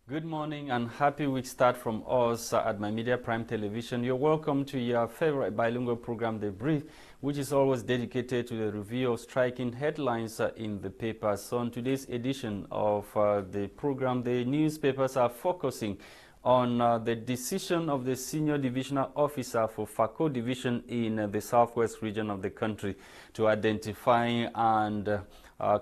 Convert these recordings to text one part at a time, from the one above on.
Good morning and happy week start from us at My Media Prime Television. You're welcome to your favorite bilingual program, The Brief, which is always dedicated to the review of striking headlines in the papers. So on today's edition of the program, the newspapers are focusing on the decision of the senior divisional officer for FACO division in the southwest region of the country to identify and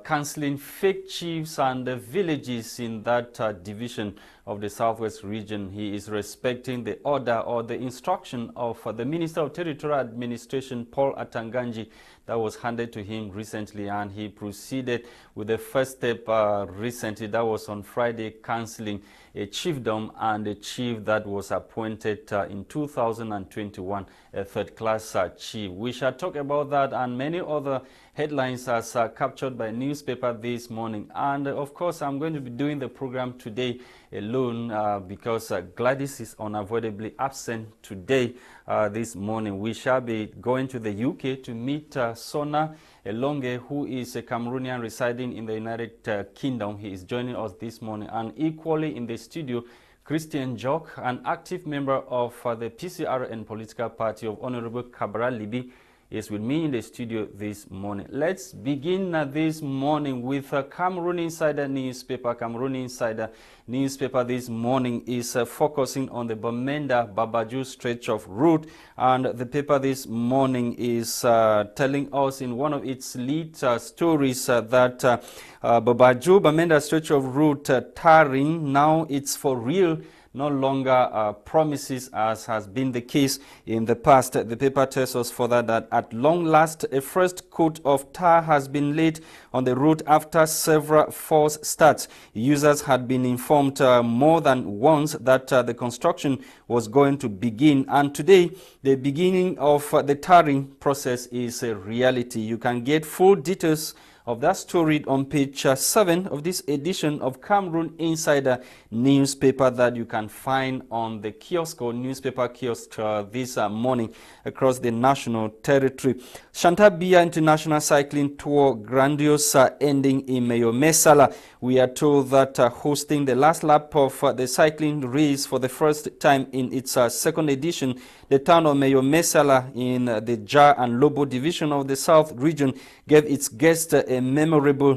cancelling fake chiefs and villages in that division of the southwest region. He is respecting the order or the instruction of the Minister of Territorial Administration, Paul Atanganji, that was handed to him recently, and he proceeded with the first step recently, that was on Friday, cancelling a chiefdom and a chief that was appointed in 2021, a third-class chief. We shall talk about that and many other headlines as captured by newspaper this morning. And of course, I'm going to be doing the program today alone because Gladys is unavoidably absent today this morning. We shall be going to the UK to meet Sona Elonge, who is a Cameroonian residing in the United Kingdom. He is joining us this morning. And equally in the studio, Christain Njock, an active member of the PCRN political party of Honorable Kabara Libi, is with me in the studio this morning. Let's begin this morning with Cameroon Insider newspaper. Cameroon Insider newspaper this morning is focusing on the Bamenda Babaju stretch of route, and the paper this morning is telling us in one of its lead stories that Bamenda stretch of route tarring, now it's for real, no longer promises as has been the case in the past. The paper tells us further that at long last, a first coat of tar has been laid on the route after several false starts. Users had been informed more than once that the construction was going to begin, and today the beginning of the tarring process is a reality. You can get full details of that story on page 7 of this edition of Cameroon Insider newspaper that you can find on the kiosk or newspaper kiosk this morning across the national territory. Shantabia International Cycling Tour grandiose ending in Mayomesala. We are told that hosting the last lap of the cycling race for the first time in its second edition, the town of Mayomesala in the Jar and Lobo division of the South region gave its guests a memorable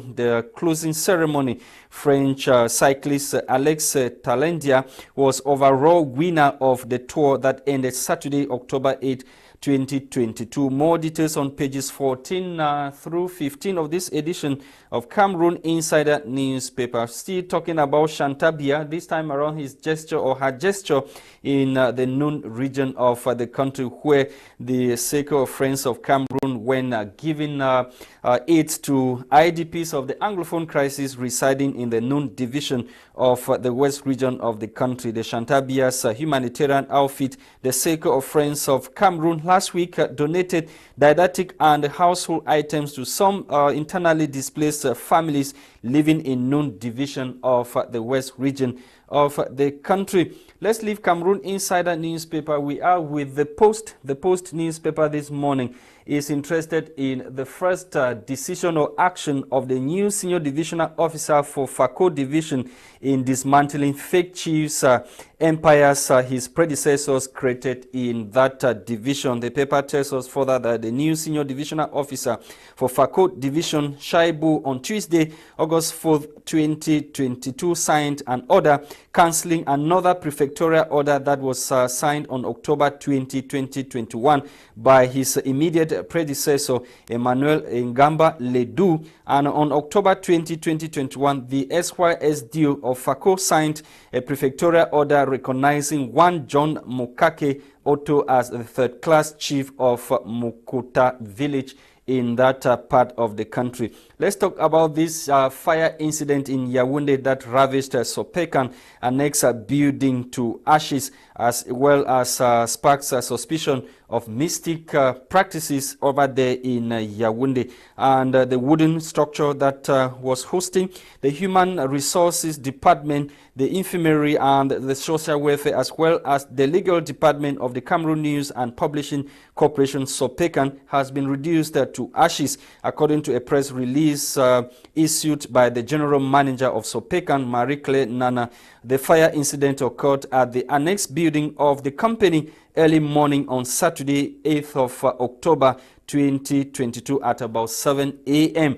closing ceremony. French cyclist Alex Talendia was overall winner of the tour that ended Saturday, October 8, 2022. More details on pages 14 through 15 of this edition of Cameroon Insider newspaper. Still talking about Shantabia, this time around his gesture or her gesture in the Noon region of the country, where the Circle of Friends of Cameroon, when giving aid to IDPs of the Anglophone crisis residing in the Noon division of the West region of the country. The Shantabia's humanitarian outfit, the Circle of Friends of Cameroon, last week donated didactic and household items to some internally displaced families living in Noon division of the West region of the country. Let's leave Cameroon Insider newspaper. We are with the Post. The Post newspaper this morning is interested in the first decision or action of the new senior divisional officer for FACO division in dismantling fake chiefs empires his predecessors created in that division. The paper tells us further that the new senior divisional officer for FACO division, Shaibu, on Tuesday, August 4th, 2022, signed an order cancelling another prefectorial order that was signed on October 20, 2021 by his immediate predecessor, Emmanuel Ngamba Ledoux. And on October 20, 2021, the SYSDO of FACO signed a prefectorial order recognizing one John Mukake Otto as the third-class chief of Mukuta village in that part of the country. Let's talk about this fire incident in Yaoundé that ravaged Sopekan, an ex-building to ashes, as well as sparks suspicion of mystic practices over there in Yaoundé. And the wooden structure that was hosting the Human Resources Department, the Infirmary and the Social Welfare, as well as the Legal Department of the Cameroon News and Publishing Corporation, Sopecan, has been reduced to ashes, according to a press release issued by the General Manager of Sopecan, Marie-Claire Nana. The fire incident occurred at the annex building of the company early morning on Saturday, 8th of October 2022 at about 7 a.m.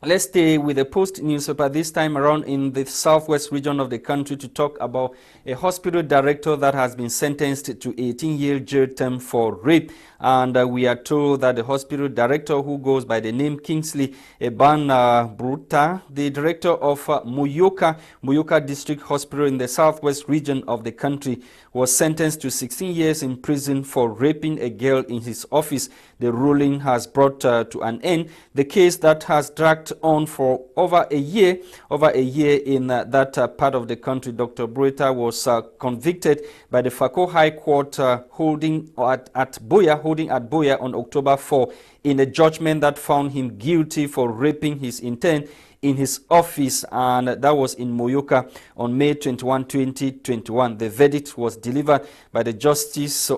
Let's stay with the Post newspaper, this time around in the southwest region of the country, to talk about a hospital director that has been sentenced to 18-year jail term for rape. And we are told that the hospital director, who goes by the name Kingsley Eban Bruta, the director of Muyoka District Hospital in the southwest region of the country, was sentenced to 16 years in prison for raping a girl in his office. The ruling has brought to an end the case that has dragged on for over a year in that part of the country. Dr. Bruta was convicted by the Fako High Court holding at Boya on October 4 in a judgment that found him guilty for raping his intern in his office, and that was in Moyoka on May 21, 2021. The verdict was delivered by Justice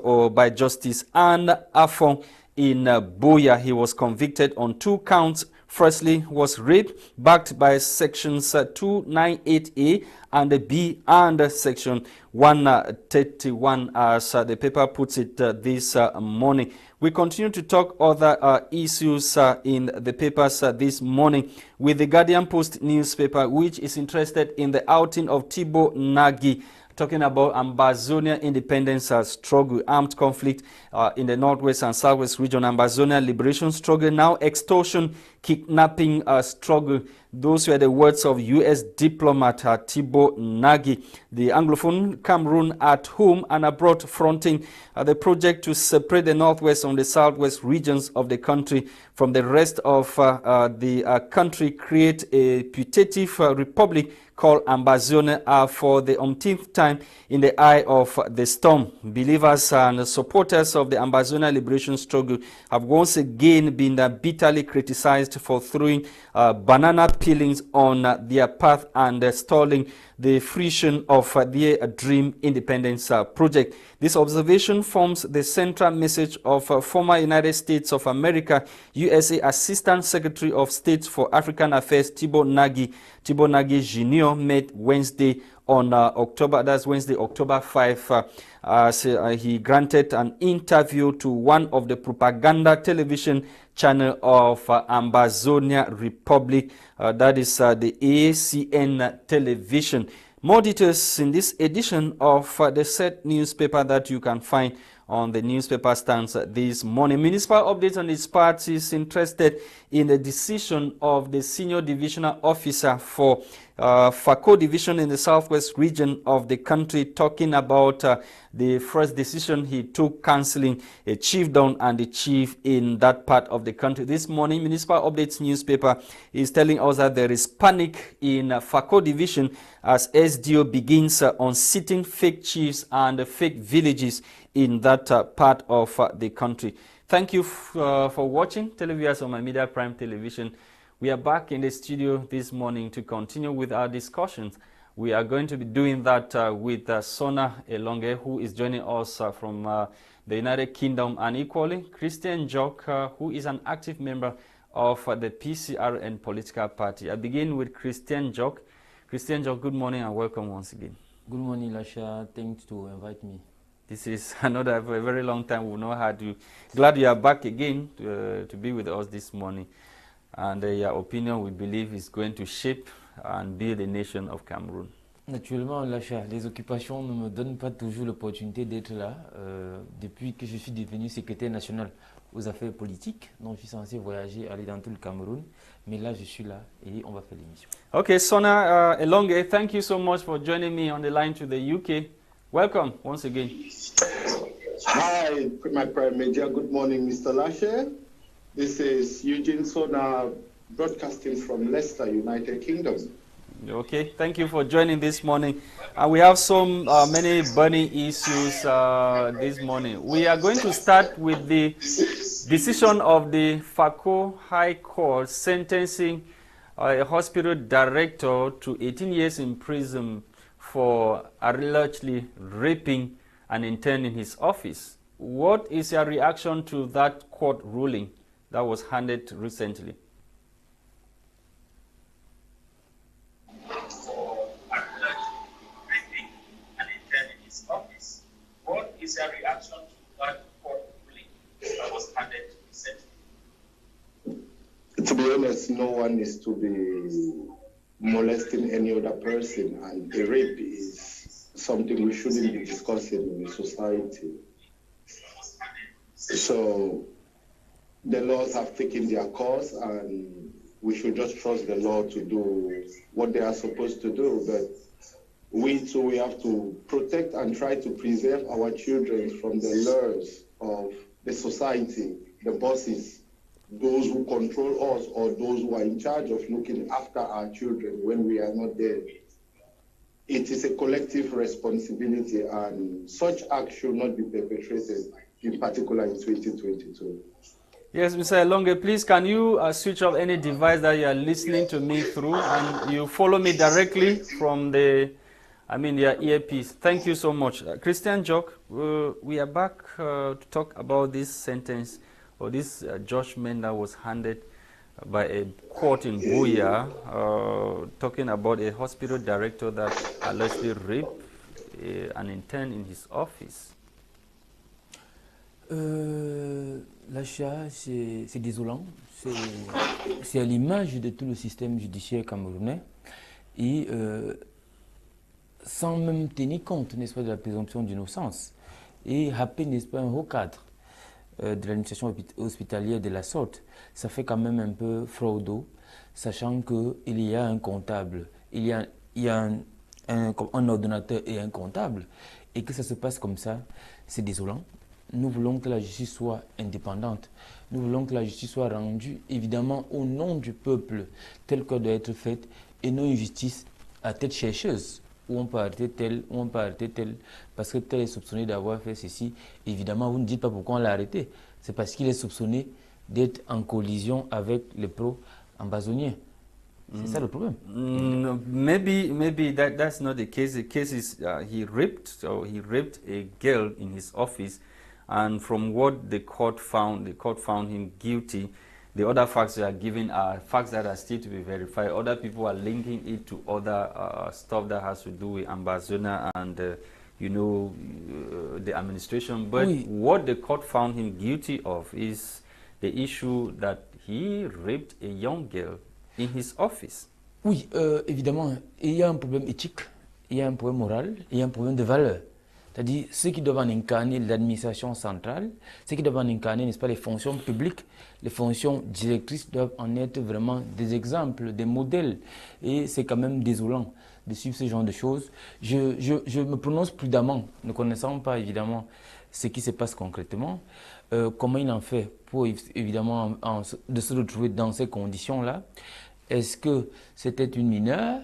Anne Afong in Boya. He was convicted on 2 counts. Firstly was rape, backed by sections 298A and B and section 131, as the paper puts it this morning. We continue to talk other issues in the papers this morning with the Guardian Post newspaper, which is interested in the outing of Tebong Nagi, talking about Ambazonia independence struggle, armed conflict in the northwest and southwest region, Ambazonia liberation struggle, now extortion, kidnapping struggle. Those were the words of U.S. diplomat Tebong Nagi. The Anglophone Cameroon at home and abroad fronting the project to separate the northwest and the southwest regions of the country from the rest of the country, create a putative republic called Ambazonia for the umpteenth time in the eye of the storm. Believers and supporters of the Ambazonia liberation struggle have once again been bitterly criticized for throwing banana peelings on their path and stalling the fruition of their dream independence project. This observation forms the central message of former United States of America, USA Assistant Secretary of State for African Affairs Tebong Nagi Jr. made Wednesday on October 5, as he granted an interview to one of the propaganda television channel of Ambazonia Republic, that is the ACN television. More details in this edition of the said newspaper that you can find on the newspaper stands this morning. Municipal Updates on its part is interested in the decision of the senior divisional officer for Fako division in the southwest region of the country, talking about the first decision he took cancelling a chiefdom and the chief in that part of the country. This morning, Municipal Updates newspaper is telling us that there is panic in Fako division as SDO begins unseating fake chiefs and fake villages in that part of the country. Thank you for watching, televiewers on My Media Prime Television. We are back in the studio this morning to continue with our discussions. We are going to be doing that with Sona Elonge, who is joining us from the United Kingdom, and equally Christain Njock, who is an active member of the PCRN political party. I begin with Christain Njock. Christain Njock, good morning and welcome once again. Good morning, Lasha. Thanks to invite me. This is another very long time we've not had you. Glad you are back again to be with us this morning. And your opinion, we believe, is going to shape and build the nation of Cameroon. Naturellement, Lasha, les occupations ne me donnent pas toujours l'opportunité d'être là. Depuis que je suis devenu secrétaire national aux affaires politiques, donc je suis censé voyager, aller dans tout le Cameroun. Mais là, je suis là et on va faire l'émission. Okay, Sona Elonge, thank you so much for joining me on the line to the UK. Welcome once again. Hi, my Prime Media. Good morning, Mr. Lasha. This is Eugene Sona broadcasting from Leicester, United Kingdom. Okay, thank you for joining this morning. We have so many burning issues this morning. We are going to start with the decision of the Fako High Court sentencing a hospital director to 18 years in prison for allegedly raping an intern in his office. What is your reaction to that court ruling that was handed recently? What is your reaction to that court ruling that was handed recently? To be honest, no one is to be molesting any other person, and the rape is something we shouldn't be discussing in the society. So the laws have taken their course, and we should just trust the law to do what they are supposed to do. But we too, we have to protect and try to preserve our children from the lures of the society, the bosses, those who control us, or those who are in charge of looking after our children when we are not there. It is a collective responsibility, and such acts should not be perpetrated, in particular in 2022. Yes, Mr. Elonge, please can you switch off any device that you are listening to me through, and you follow me directly from your earpiece. Thank you so much. Christain, Njock, we are back to talk about this sentence or this judgment that was handed by a court in Buea, talking about a hospital director that allegedly raped an intern in his office. Lasha, c'est désolant. C'est à l'image de tout le système judiciaire camerounais. Et sans même tenir compte, n'est-ce pas, de la présomption d'innocence. Et rappeler, n'est-ce pas, un haut cadre de l'administration hospitalière de la sorte, ça fait quand même un peu fraudo, sachant qu'il y a un comptable, il y a un ordonnateur et un comptable, et que ça se passe comme ça, c'est désolant. Nous voulons que la justice soit indépendante. Nous voulons que la justice soit rendue, évidemment, au nom du peuple, telle qu'elle doit être faite, et non une justice à tête chercheuse, où on peut arrêter tel, où on peut arrêter tel, parce que tel est soupçonné d'avoir fait ceci. Évidemment, vous ne dites pas pourquoi on l'a arrêté. C'est parce qu'il est soupçonné d'être en collision avec les pro-ambazoniens. C'est ça le problème. Maybe that's not the case. The case is he raped a girl in his office, and from what the court found him guilty. The other facts they are giving are facts that are still to be verified. Other people are linking it to other stuff that has to do with Ambazona and the administration. But what the court found him guilty of is the issue that he raped a young girl in his office. Oui, évidemment, il y a un problème éthique, il y a un problème moral, il y a un problème de valeur. C'est-à-dire, ceux qui doivent en incarner l'administration centrale, ceux qui doivent en incarner, n'est-ce pas, les fonctions publiques, les fonctions directrices doivent en être vraiment des exemples, des modèles. Et c'est quand même désolant de suivre ce genre de choses. Je me prononce prudemment, ne connaissant pas évidemment ce qui se passe concrètement. Comment il en fait pour évidemment de se retrouver dans ces conditions-là? Est-ce que c'était une mineure?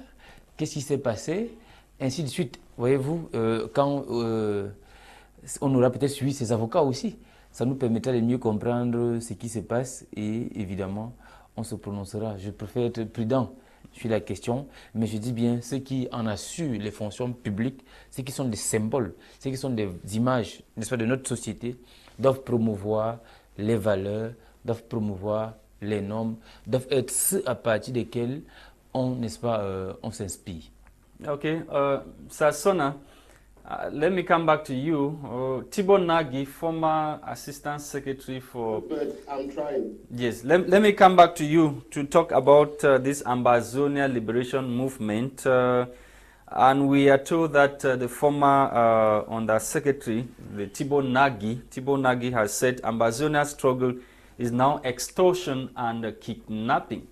Qu'est-ce qui s'est passé? Ainsi de suite. Voyez-vous, quand on aura peut-être suivi ses avocats aussi, ça nous permettra de mieux comprendre ce qui se passe et évidemment, on se prononcera. Je préfère être prudent sur la question, mais je dis bien, ceux qui en assurent les fonctions publiques, ceux qui sont des symboles, ceux qui sont des images, n'est-ce pas, de notre société, doivent promouvoir les valeurs, doivent promouvoir les normes, doivent être ceux à partir desquels on, n'est-ce pas, on s'inspire. Okay, Sona, let me come back to you. Tebong Nagy, former Assistant Secretary for... But I'm trying. Yes, let me come back to you to talk about this Ambazonia Liberation Movement. And we are told that the former Undersecretary, the Tebong Nagy has said Ambazonia struggle is now extortion and kidnapping.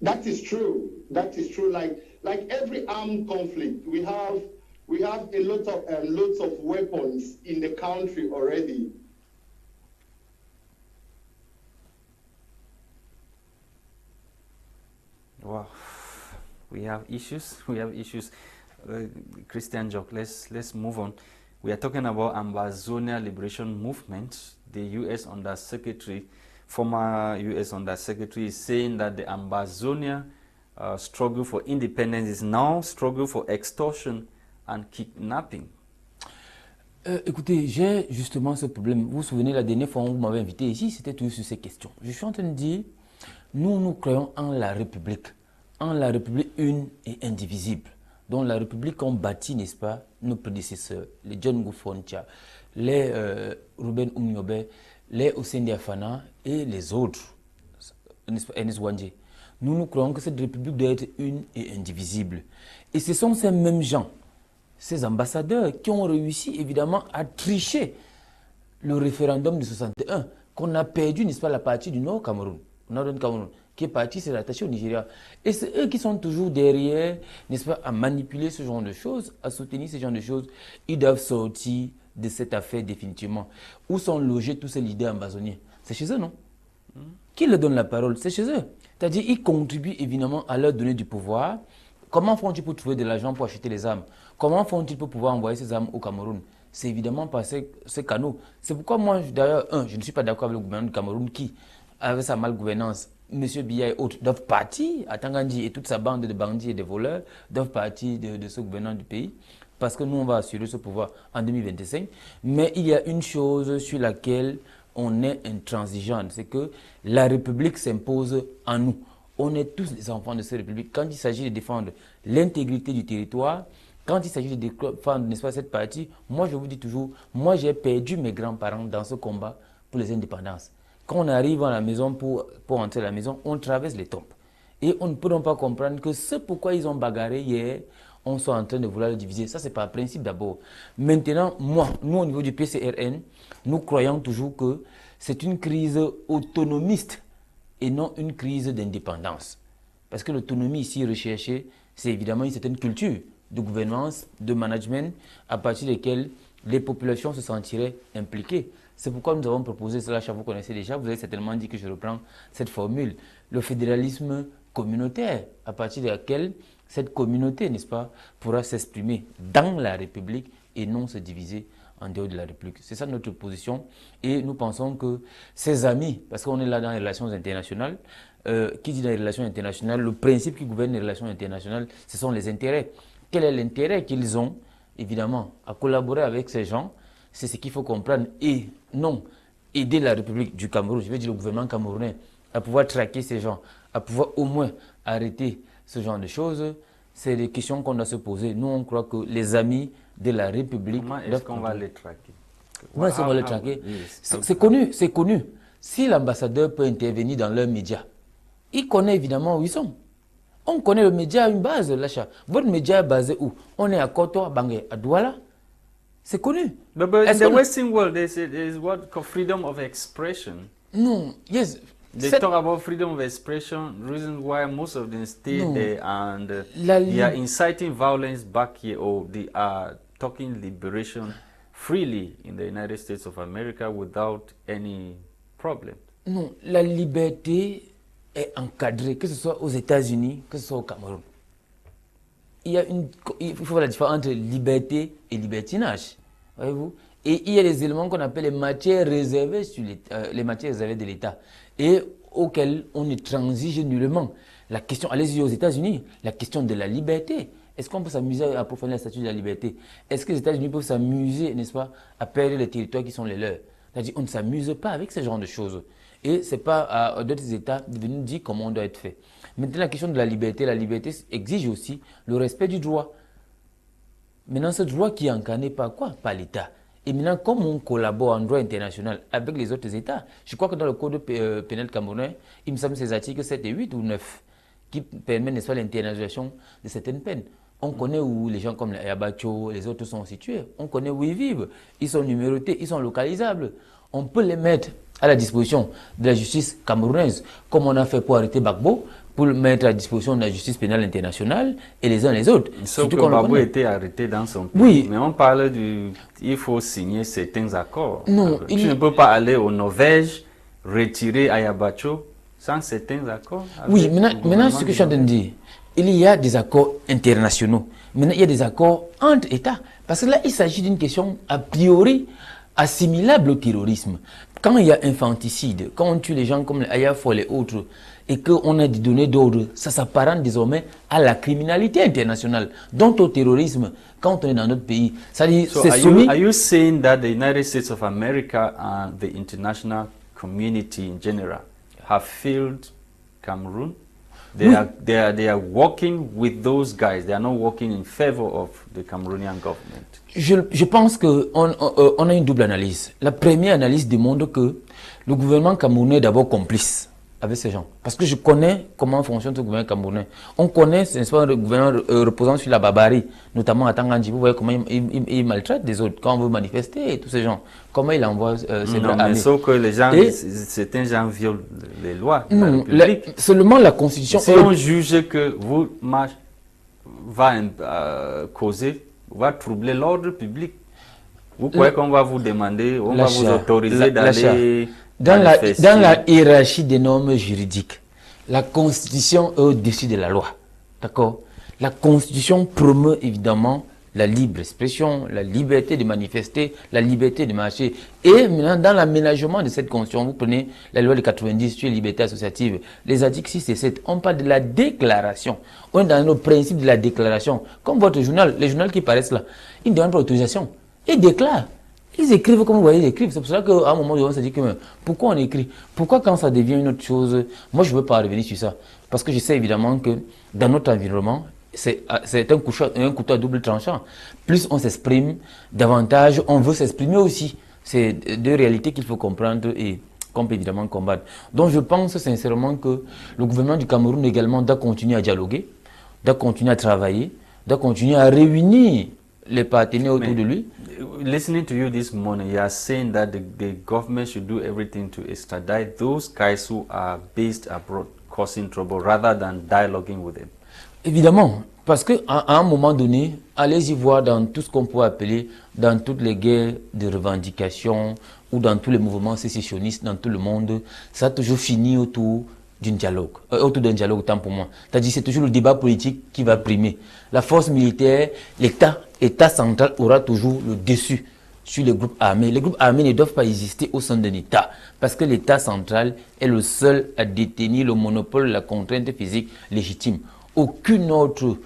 That is true. That is true. Like every armed conflict, we have a lot of lots of weapons in the country already. We have issues. We have issues. Christain, Njock, let's move on. We are talking about Ambazonia Liberation Movement. The U.S. Undersecretary, former U.S. Undersecretary, is saying that the Ambazonia struggle for independence is now struggle for extortion and kidnapping. Écoutez, j'ai justement ce problème. Vous vous souvenez, la dernière fois où vous m'avez invité ici, c'était toujours sur ces questions. Je suis en train de dire, nous croyons en la République une et indivisible, dont la République ont bâti, n'est-ce pas, nos prédécesseurs, les John Gufontia, les Ruben Umniobe, les Osendi Afana et les autres, n'est-ce pas, Ernest Wandje. Nous croyons que cette République doit être une et indivisible. Et ce sont ces mêmes gens, ces ambassadeurs qui ont réussi évidemment à tricher le référendum de 61 qu'on a perdu, n'est-ce pas, la partie du Nord Cameroun, Northern Cameroun, qui est partie, c'est rattaché au Nigeria. Et c'est eux qui sont toujours derrière, n'est-ce pas, à manipuler ce genre de choses, à soutenir ce genre de choses. Ils doivent sortir de cette affaire définitivement. Où sont logés tous ces leaders ambazoniens? C'est chez eux, non? Qui leur donne la parole? C'est chez eux. C'est-à-dire qu'ils contribuent évidemment à leur donner du pouvoir. Comment font-ils pour trouver de l'argent pour acheter les armes? Comment font-ils pour pouvoir envoyer ces armes au Cameroun? C'est évidemment par ces canaux. C'est pourquoi moi, d'ailleurs, je ne suis pas d'accord avec le gouvernement du Cameroun qui, avec sa malgouvernance, M. Biya et autres, doivent partir, à Tangandji et toute sa bande de bandits et de voleurs, doivent partir de ce gouvernement du pays, parce que nous, on va assurer ce pouvoir en 2025. Mais il y a une chose sur laquelle on est intransigeant, c'est que la République s'impose en nous. On est tous les enfants de cette République. Quand il s'agit de défendre l'intégrité du territoire, quand il s'agit de défendre, n'est-ce pas, cette partie, moi je vous dis toujours, moi j'ai perdu mes grands-parents dans ce combat pour les indépendances. Quand on arrive à la maison pour entrer à la maison, on traverse les tombes. Et on ne peut donc pas comprendre que ce pourquoi ils ont bagarré hier, on soit en train de vouloir le diviser. Ça, c'est par principe d'abord. Maintenant, nous, au niveau du PCRN, nous croyons toujours que c'est une crise autonomiste et non une crise d'indépendance. Parce que l'autonomie ici recherchée, c'est évidemment une certaine culture de gouvernance, de management, à partir desquelles les populations se sentiraient impliquées. C'est pourquoi nous avons proposé cela, vous connaissez déjà, vous avez certainement dit que je reprends cette formule, le fédéralisme communautaire, à partir de laquelle cette communauté, n'est-ce pas, pourra s'exprimer dans la République et non se diviser en dehors de la République. C'est ça notre position et nous pensons que ces amis, parce qu'on est là dans les relations internationales, qui dit dans les relations internationales, le principe qui gouverne les relations internationales, ce sont les intérêts. Quel est l'intérêt qu'ils ont, évidemment, à collaborer avec ces gens? C'est ce qu'il faut comprendre et non aider la République du Cameroun, je veux dire le gouvernement camerounais, à pouvoir traquer ces gens, à pouvoir au moins arrêter ce genre de choses. C'est des questions qu'on doit se poser. Nous, on croit que les amis de la République... Comment est-ce qu'on va les traquer? Comment est-ce qu'on va les traquer? C'est connu, c'est connu. Si l'ambassadeur peut intervenir dans leurs médias, il connaît évidemment où ils sont. On connaît le média à une base, Lasha. Votre média est basé où? On est à Koto, à Bangé, à Douala. C'est connu. But in the Western world, there's what called freedom of expression. No, yes. They talk about freedom of expression, reason why most of them stay there and they are inciting violence back here, or they are talking liberation freely in the United States of America without any problem. Non, la liberté est encadrée, que ce soit aux États-Unis, que ce soit au Cameroun. Il faut faire la différence entre liberté et libertinage, voyez-vous. Et il y a des éléments qu'on appelle les matières réservées sur les matières réservées de l'État et auxquelles on ne transige nullement. La question, allez-y aux États-Unis, la question de la liberté. Est-ce qu'on peut s'amuser à approfondir la statue de la liberté? Est-ce que les États-Unis peuvent s'amuser, n'est-ce pas, à perdre les territoires qui sont les leurs? C'est-à-dire, on ne s'amuse pas avec ce genre de choses. Et ce n'est pas à d'autres États de venir dire comment on doit être fait. Maintenant, la question de la liberté exige aussi le respect du droit. Maintenant, ce droit qui est incarné par quoi? Par l'État. Et maintenant, comme on collabore en droit international avec les autres États, je crois que dans le code pénal camerounais, il me semble que c'est les articles 7 et 8 ou 9 qui permettent, n'est-ce pas, l'internalisation de certaines peines. On connaît où les gens comme les Ayabacho, les autres sont situés. On connaît où ils vivent. Ils sont numérotés, ils sont localisables. On peut les mettre à la disposition de la justice camerounaise, comme on a fait pour arrêter Gbagbo, pour le mettre à disposition de la justice pénale internationale et les uns les autres. Sauf que Gbagbo était arrêté dans son pays. Oui. Mais on parle il faut signer certains accords. Non, tu ne peux pas aller au Norvège, retirer Ayabacho sans certains accords. Oui, maintenant ce que je suis en train de dire, il y a des accords internationaux. Maintenant, il y a des accords entre États. Parce que là, il s'agit d'une question a priori assimilable au terrorisme. Quand il y a infanticide, quand on tue les gens comme les Ayafo et les autres, et qu'on a des données d'ordre, ça s'apparente désormais à la criminalité internationale, dont au terrorisme, quand on est dans notre pays. C'est-à-dire, So c'est are you saying that the United States of America and the international community in general have failed Cameroon? They are working with those guys. They are not working in favor of the Cameroonian government. Je pense qu'on on a une double analyse. La première analyse démontre que le gouvernement camerounais est d'abord complice avec ces gens. Parce que je connais comment fonctionne ce gouvernement camerounais. On connaît, n'est-ce pas, un gouvernement reposant sur la barbarie, notamment à Tangandji. Vous voyez comment il maltraite des autres quand on veut manifester et tous ces gens. Comment il envoie ses bras armés. Sauf que les gens, certains gens violent les lois de la République. Seulement la Constitution. Si on juge que vous va causer, va troubler l'ordre public, vous croyez qu'on va vous demander, on va vous autoriser d'aller dans la hiérarchie des normes juridiques, la Constitution est au-dessus de la loi. D'accord? La Constitution promeut évidemment la libre expression, la liberté de manifester, la liberté de marcher. Et maintenant, dans l'aménagement de cette Constitution, vous prenez la loi de 90 sur les libertés associatives, les articles 6 et 7, on parle de la déclaration. On est dans nos principes de la déclaration. Comme votre journal, les journaux qui paraissent là, ils ne demandent pas d'autorisation. Ils déclarent. Ils écrivent comme vous voyez, ils écrivent. C'est pour ça qu'à un moment donné, on se dit que pourquoi on écrit? Pourquoi quand ça devient une autre chose? Moi, je ne veux pas revenir sur ça. Parce que je sais évidemment que dans notre environnement, c'est un couteau à double tranchant. Plus on s'exprime, davantage on veut s'exprimer aussi. C'est deux réalités qu'il faut comprendre et qu'on peut évidemment combattre. Donc je pense sincèrement que le gouvernement du Cameroun également doit continuer à dialoguer, doit continuer à travailler, doit continuer à réunir les partenaires autour de lui. Listening to you this morning, you are saying that the government should do everything to extradite those guys who are based abroad causing trouble rather than dialoguing with them. Évidemment, parce qu'à un moment donné, allez-y voir dans tout ce qu'on pourrait appeler, dans toutes les guerres de revendication ou dans tous les mouvements sécessionnistes dans tout le monde, ça a toujours fini autour d'un dialogue, autant pour moi. C'est-à-dire c'est toujours le débat politique qui va primer. La force militaire, l'État central aura toujours le dessus sur les groupes armés. Les groupes armés ne doivent pas exister au sein d'un État parce que l'État central est le seul à détenir le monopole de la contrainte physique légitime. Aucun autre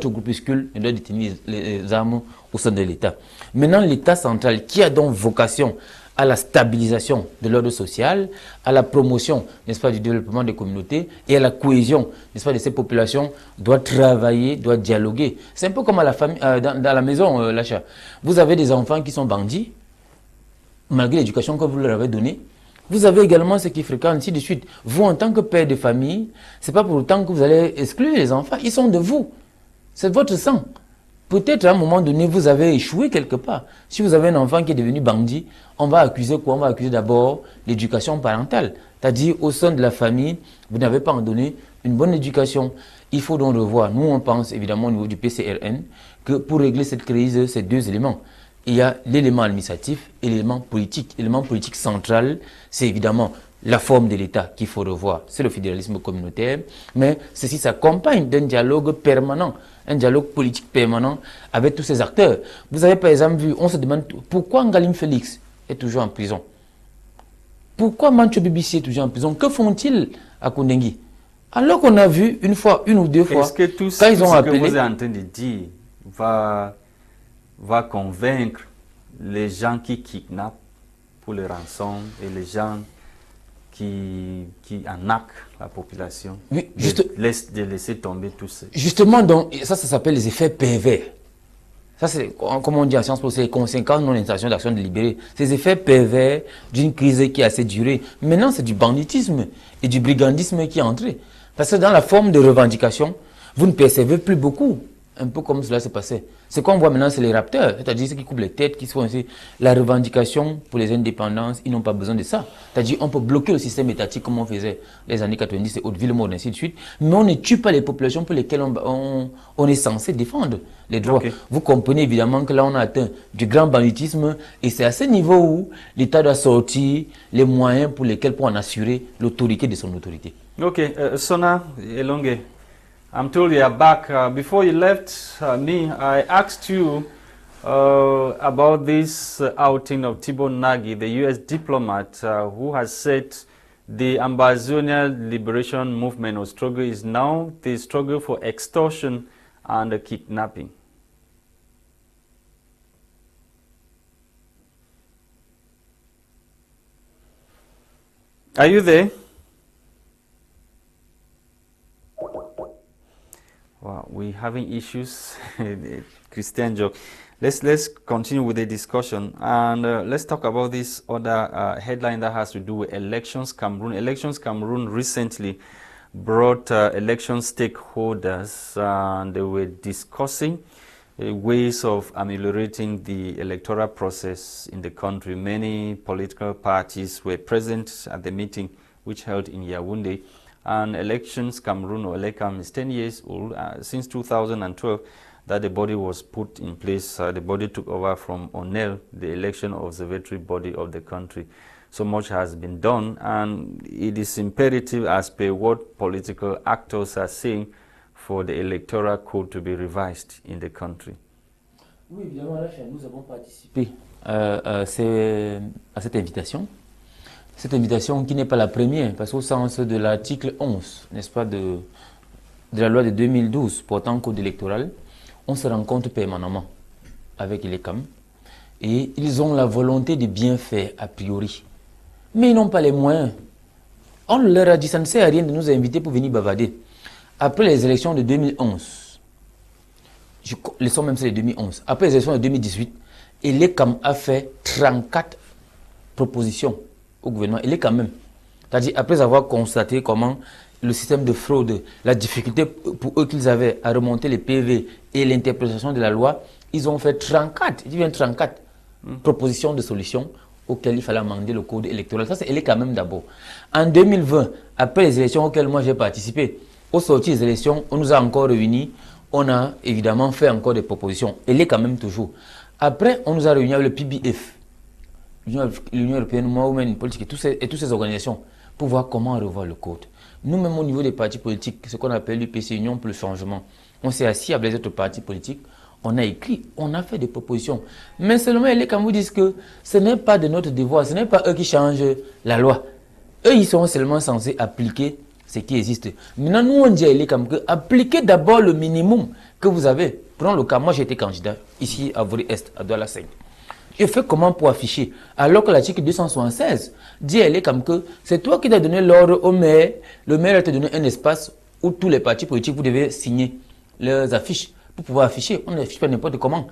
groupuscule ne doit détenir les armes au sein de l'État. Maintenant, l'État central, qui a donc vocation à la stabilisation de l'ordre social, à la promotion, n'est-ce pas, du développement des communautés et à la cohésion, n'est-ce pas, de ces populations, doit travailler, doit dialoguer. C'est un peu comme à la famille, dans la maison, Lasha. Vous avez des enfants qui sont bandits, malgré l'éducation que vous leur avez donnée. Vous avez également ceux qui fréquentent, ainsi de suite. Vous, en tant que père de famille, ce n'est pas pour autant que vous allez exclure les enfants. Ils sont de vous. C'est votre sang. Peut-être à un moment donné, vous avez échoué quelque part. Si vous avez un enfant qui est devenu bandit, on va accuser quoi? On va accuser d'abord l'éducation parentale. C'est-à-dire, au sein de la famille, vous n'avez pas en donné une bonne éducation. Il faut donc revoir. Nous, on pense évidemment au niveau du PCRN que pour régler cette crise, c'est deux éléments. Il y a l'élément administratif et l'élément politique. L'élément politique central, c'est évidemment la forme de l'État qu'il faut revoir. C'est le fédéralisme communautaire, mais ceci s'accompagne d'un dialogue permanent, un dialogue politique permanent avec tous ces acteurs. Vous avez par exemple vu, on se demande pourquoi Ngalim Félix est toujours en prison. Pourquoi Mancho BBC est toujours en prison? Que font-ils à Kondengui? Alors qu'on a vu une fois, une ou deux fois, est-ce que tout quand ils ont ce appelé, que vous êtes en train de dire va convaincre les gens qui kidnappent pour les rançons et les gens qui arnaquent la population, oui, de laisser tomber tout ça. Justement, donc, ça s'appelle les effets pervers. Ça, c'est, comme on dit en sciences politiques, c'est les conséquences de non-intention d'action délibérée. Ces effets pervers d'une crise qui a assez duré. Maintenant, c'est du banditisme et du brigandisme qui est entré. Parce que dans la forme de revendication, vous ne percevez plus beaucoup. Un peu comme cela s'est passé. Ce qu'on voit maintenant, c'est les rapteurs, c'est-à-dire ceux qui coupent les têtes, qui sont ainsi. La revendication pour les indépendances, ils n'ont pas besoin de ça. C'est-à-dire on peut bloquer le système étatique comme on faisait les années 90 et Haute-Ville-Mode, ainsi de suite. Mais on ne tue pas les populations pour lesquelles on est censé défendre les droits. Okay. Vous comprenez évidemment que là, on a atteint du grand banditisme et c'est à ce niveau où l'État doit sortir les moyens pour lesquels pour en assurer l'autorité de son autorité. Ok, Sona Elonge. I'm told you are back. Before you left I asked you about this outing of Tebong Nagy, the U.S. diplomat who has said the Ambazonian Liberation Movement or struggle is now the struggle for extortion and kidnapping. Are you there? Wow, we're having issues. Christain, Njock. Let's continue with the discussion, and let's talk about this other headline that has to do with Elections Cameroon. Elections Cameroon recently brought election stakeholders, and they were discussing ways of ameliorating the electoral process in the country. Many political parties were present at the meeting which held in Yaoundé. And Elections Cameroon, or Elecam, is 10 years old. Since 2012 that the body was put in place. The body took over from Onel, the election observatory body of the country. So much has been done, and it is imperative, as per what political actors are saying, for the electoral code to be revised in the country. Oui, évidemment, Lasha, nous avons participé à cette invitation. Cette invitation qui n'est pas la première, parce qu'au sens de l'article 11, n'est-ce pas, de la loi de 2012 portant code électoral, on se rencontre permanemment avec les CAM et ils ont la volonté de bien faire a priori. Mais ils n'ont pas les moyens. On leur a dit, ça ne sert à rien de nous inviter pour venir bavader. Après les élections de 2011, laissons même celles de 2011, après les élections de 2018, l'ECAM a fait 34 propositions au gouvernement. Il est quand même. C'est-à-dire, après avoir constaté comment le système de fraude, la difficulté pour eux qu'ils avaient à remonter les PV et l'interprétation de la loi, ils ont fait 34, il y 34 propositions de solutions auxquelles il fallait amender le code électoral. Ça, c'est quand même d'abord. En 2020, après les élections auxquelles moi j'ai participé, au sortir des élections, on nous a encore réunis, on a évidemment fait encore des propositions. Elle est quand même toujours. Après, on nous a réunis avec le PBF, l'Union européenne, moi-même, politique et toutes ces organisations pour voir comment revoir le code. Nous-mêmes, au niveau des partis politiques, ce qu'on appelle l'UPC, Union pour le changement, on s'est assis avec les autres partis politiques, on a écrit, on a fait des propositions. Mais seulement, les Camerounais disent que ce n'est pas de notre devoir, ce n'est pas eux qui changent la loi. Eux, ils sont seulement censés appliquer ce qui existe. Maintenant, nous, on dit à l'ECAM que appliquez d'abord le minimum que vous avez. Prenons le cas, moi j'ai été candidat ici à Vori-Est, à Douala 5. Je fais comment pour afficher? Alors que l'article 276 dit à l'ECAM que c'est toi qui as donné l'ordre au maire. Le maire a te donné un espace où tous les partis politiques, vous devez signer leurs affiches pour pouvoir afficher. On n'affiche pas n'importe comment.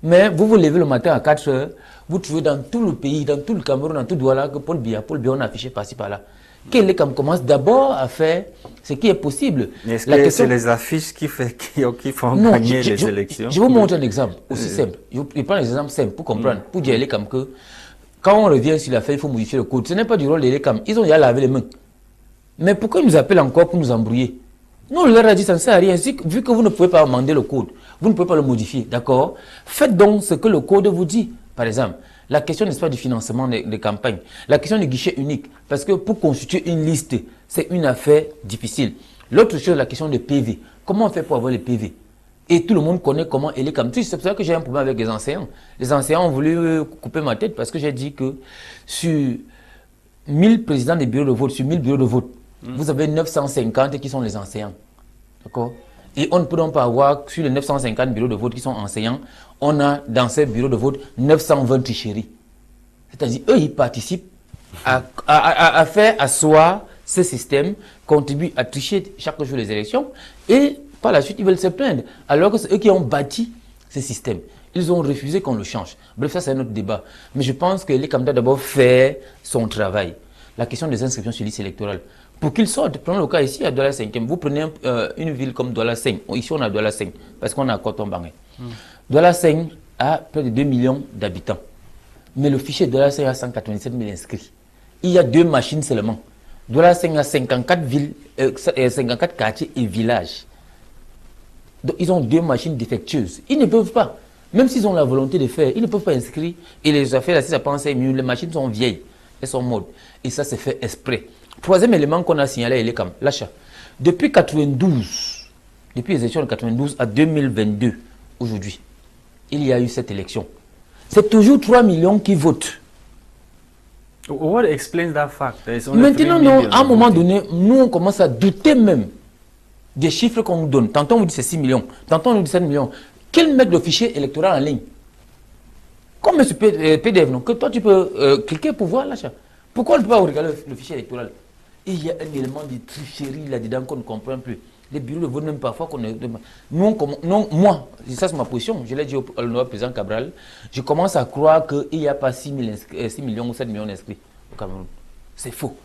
Mais vous vous levez le matin à 4 heures, vous trouvez dans tout le pays, dans tout le Cameroun, dans tout Douala, que Paul Biya, on a affiché par-ci par-là. Que l'ECAM commence d'abord à faire ce qui est possible. Est-ce que c'est les affiches qui font gagner les élections? Je vous montre un exemple aussi simple. Je prends un exemple simple pour comprendre. Pour dire à l'ECAM que quand on revient sur la feuille, il faut modifier le code. Ce n'est pas du rôle de l'ECAM. Ils ont déjà lavé les mains. Mais pourquoi ils nous appellent encore pour nous embrouiller? Non, on leur a dit ça ne sert à rien. Vu que vous ne pouvez pas amender le code, vous ne pouvez pas le modifier. D'accord? Faites donc ce que le code vous dit. Par exemple, la question n'est pas du financement des campagnes. La question du guichet unique. Parce que pour constituer une liste, c'est une affaire difficile. L'autre chose, la question des PV. Comment on fait pour avoir les PV? Et tout le monde connaît comment elle est comme ça. C'est pour ça que j'ai un problème avec les enseignants. Les enseignants ont voulu couper ma tête parce que j'ai dit que sur 1000 présidents des bureaux de vote, sur 1000 bureaux de vote, vous avez 950 qui sont les enseignants. D'accord? Et on ne peut donc pas avoir, sur les 950 bureaux de vote qui sont enseignants, on a dans ces bureaux de vote 920 tricheries. C'est-à-dire, eux, ils participent à faire asseoir ce système, contribuent à tricher chaque jour les élections, et par la suite, ils veulent se plaindre. Alors que c'est eux qui ont bâti ce système. Ils ont refusé qu'on le change. Bref, ça, c'est un autre débat. Mais je pense que l'ECAM doit d'abord faire son travail. La question des inscriptions sur liste électorale. Pour qu'ils sortent, prenons le cas ici à Douala 5e. Vous prenez une ville comme Douala 5. Ici, on a Douala 5 parce qu'on a Coton-Bangé. Douala 5 a près de 2 millions d'habitants. Mais le fichier Douala 5 a 187 000 inscrits. Il y a 2 machines seulement. Douala 5 a 54 villes, 54 quartiers et villages. Donc, ils ont 2 machines défectueuses. Ils ne peuvent pas. Même s'ils ont la volonté de faire, ils ne peuvent pas inscrire. Et les affaires, là, si ça prend 5 minutes, les machines sont vieilles. Elles sont modes. Et ça, c'est fait exprès. Troisième élément qu'on a signalé, il est comme Lasha. Depuis 92, Depuis les élections de 92 à 2022, aujourd'hui, il y a eu cette élection. C'est toujours 3 millions qui votent. What explains that fact? There is only Maintenant, 3 non, million à un moment voting. donné, nous, on commence à douter même des chiffres qu'on nous donne. Tantôt, on nous dit c'est 6 millions. Tantôt, on nous dit 7 millions. Quel met le fichier électoral en ligne? Comme ce PDF, non, que toi, tu peux cliquer pour voir l'achat. Pourquoi on ne peut pas regarder le fichier électoral? Et il y a un élément de tricherie là-dedans qu'on ne comprend plus. Les bureaux de vote, même parfois, qu'on ne... Nous, non, moi, ça c'est ma position, je l'ai dit au président Cabral, je commence à croire qu'il n'y a pas 6 millions ou 7 millions d'inscrits au Cameroun. C'est faux.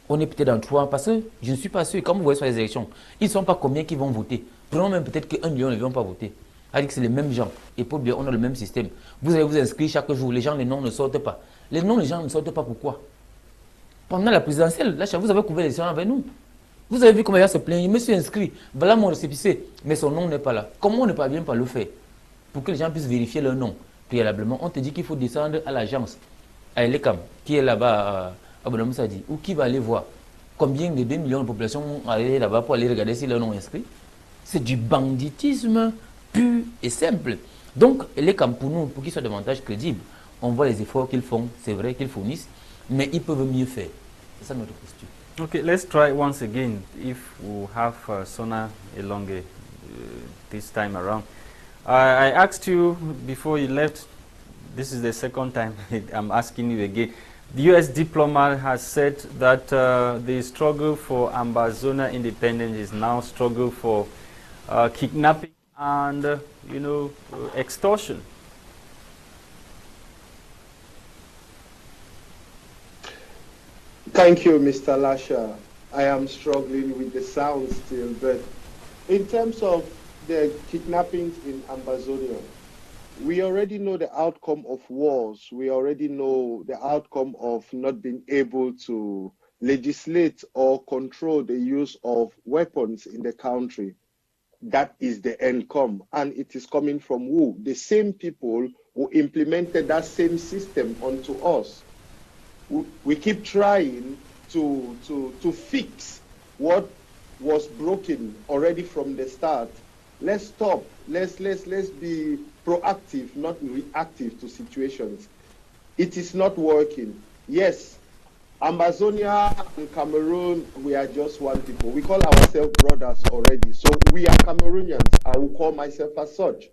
On est peut-être dans 3, parce que je ne suis pas sûr, comme vous voyez sur les élections, ils ne sont pas combien qui vont voter. Prenons même peut-être que 1 million ne vont pas voter. C'est-à-dire que c'est les mêmes gens. Et pour bien, on a le même système. Vous allez vous inscrire chaque jour, les gens, les noms ne sortent pas. Les noms, les gens ne sortent pas, pourquoi? Pendant la présidentielle, Lasha, vous avez couvert les élections avec nous. Vous avez vu comment il va se plaindre. Je me suis inscrit. Voilà mon récépissé. Mais son nom n'est pas là. Comment on ne parvient pas à le faire? Pour que les gens puissent vérifier leur nom préalablement, on te dit qu'il faut descendre à l'agence, à Elecam, qui est là-bas à Bonamoussadi, ou qui va aller voir combien de 2 millions de population vont aller là-bas pour aller regarder si leur nom est inscrit. C'est du banditisme pur et simple. Donc, Elecam, pour nous, pour qu'ils soient davantage crédibles, on voit les efforts qu'ils font, c'est vrai qu'ils fournissent, mais ils peuvent mieux faire. C'est ça notre posture. Okay, let's try once again if we have Sona Elonge this time around. I asked you before you left, this is the second time I'm asking you again. The U.S. diplomat has said that the struggle for Ambazonia independence is now struggle for kidnapping and, extortion. Thank you, Mr. Lasha. I am struggling with the sound still, but in terms of the kidnappings in Ambazonia, we already know the outcome of wars. We already know the outcome of not being able to legislate or control the use of weapons in the country. That is the end come. And it is coming from who? The same people who implemented that same system onto us. We keep trying to fix what was broken already from the start. Let's stop. Let's be proactive, not reactive to situations. It is not working. Yes, Amazonia and Cameroon, we are just one people. We call ourselves brothers already. So we are Cameroonians. I will call myself as such.